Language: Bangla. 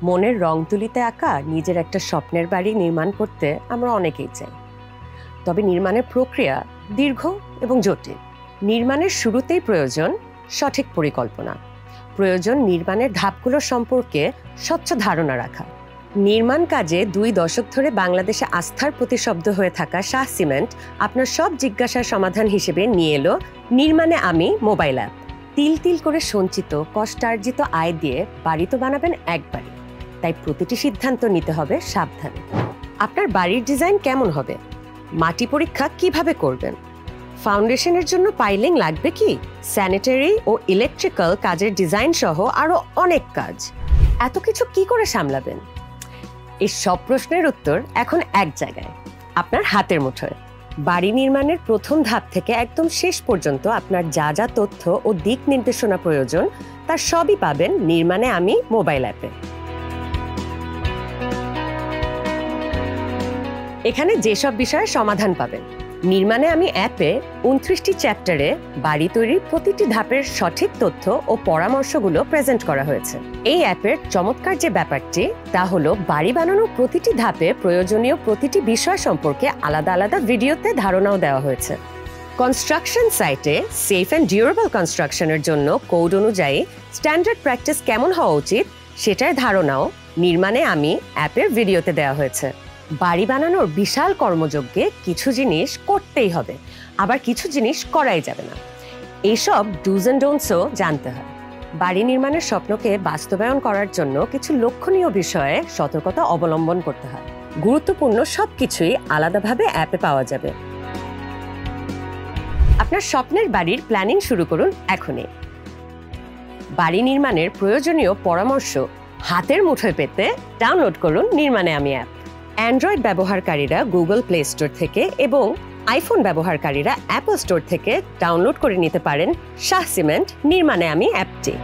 মনের রং তুলিতে আঁকা নিজের একটা স্বপ্নের বাড়ি নির্মাণ করতে আমরা অনেকেই চাই। তবে নির্মাণের প্রক্রিয়া দীর্ঘ এবং জটিল। নির্মাণের শুরুতেই প্রয়োজন সঠিক পরিকল্পনা, প্রয়োজন নির্মাণের ধাপগুলো সম্পর্কে স্বচ্ছ ধারণা রাখা। নির্মাণ কাজে 2 দশক ধরে বাংলাদেশে আস্থার প্রতিশব্দ হয়ে থাকা শাহ সিমেন্ট আপনার সব জিজ্ঞাসার সমাধান হিসেবে নিয়ে এলো নির্মাণে আমি মোবাইল অ্যাপ। তিল তিল করে সঞ্চিত কষ্টার্জিত আয় দিয়ে বাড়ি তো বানাবেন একবারই, তাই প্রতিটি সিদ্ধান্ত নিতে হবে সাবধানে। আপনার বাড়ির ডিজাইন কেমন হবে? মাটি পরীক্ষা কিভাবে করবেন? ফাউন্ডেশনের জন্য পাইলিং লাগবে কি? স্যানিটারি ও ইলেকট্রিক্যাল কাজের ডিজাইন সহ আরো অনেক কাজ। এত কিছু কি করে সামলাবেন? এই সব প্রশ্নের উত্তর এখন এক জায়গায়, আপনার হাতের মুঠোয়। বাড়ি নির্মাণের প্রথম ধাপ থেকে একদম শেষ পর্যন্ত আপনার যা যা তথ্য ও দিক নির্দেশনা প্রয়োজন তার সবই পাবেন নির্মাণে আমি মোবাইল অ্যাপে। এখানে যেসব বিষয়ের সমাধান পাবেন, নির্মাণে আমি অ্যাপে 29টি চ্যাপ্টারে বাড়ি তৈরির প্রতিটি ধাপের সঠিক তথ্য ও পরামর্শগুলো প্রেজেন্ট করা হয়েছে। এই অ্যাপের চমৎকার যে ব্যাপারটি তা হলো বাড়ি বানানোর প্রতিটি ধাপে প্রয়োজনীয় প্রতিটি বিষয় সম্পর্কে আলাদা আলাদা ভিডিওতে ধারণাও দেওয়া হয়েছে। কনস্ট্রাকশন সাইটে সেফ অ্যান্ড ডিউরেবল কনস্ট্রাকশনের জন্য কোড অনুযায়ী স্ট্যান্ডার্ড প্র্যাকটিস কেমন হওয়া উচিত সেটার ধারণাও নির্মাণে আমি অ্যাপের ভিডিওতে দেওয়া হয়েছে। বাড়ি বানানোর বিশাল কর্মযজ্ঞে কিছু জিনিস করতেই হবে, আবার কিছু জিনিস করাই যাবে না। এইসব ডুজ অ্যান্ড ডোন্টসও জানতে হয়। বাড়ি নির্মাণের স্বপ্নকে বাস্তবায়ন করার জন্য কিছু লক্ষণীয় বিষয়ে সতর্কতা অবলম্বন করতে হয়। গুরুত্বপূর্ণ সবকিছুই আলাদাভাবে অ্যাপে পাওয়া যাবে। আপনার স্বপ্নের বাড়ির প্ল্যানিং শুরু করুন এখনই। বাড়ি নির্মাণের প্রয়োজনীয় পরামর্শ হাতের মুঠোয় পেতে ডাউনলোড করুন নির্মাণে আমি অ্যাপ। অ্যান্ড্রয়েড ব্যবহারকারীরা গুগল প্লে স্টোর থেকে এবং আইফোন ব্যবহারকারীরা অ্যাপল স্টোর থেকে ডাউনলোড করে নিতে পারেন শাহ সিমেন্ট নির্মাণে আমি অ্যাপটি।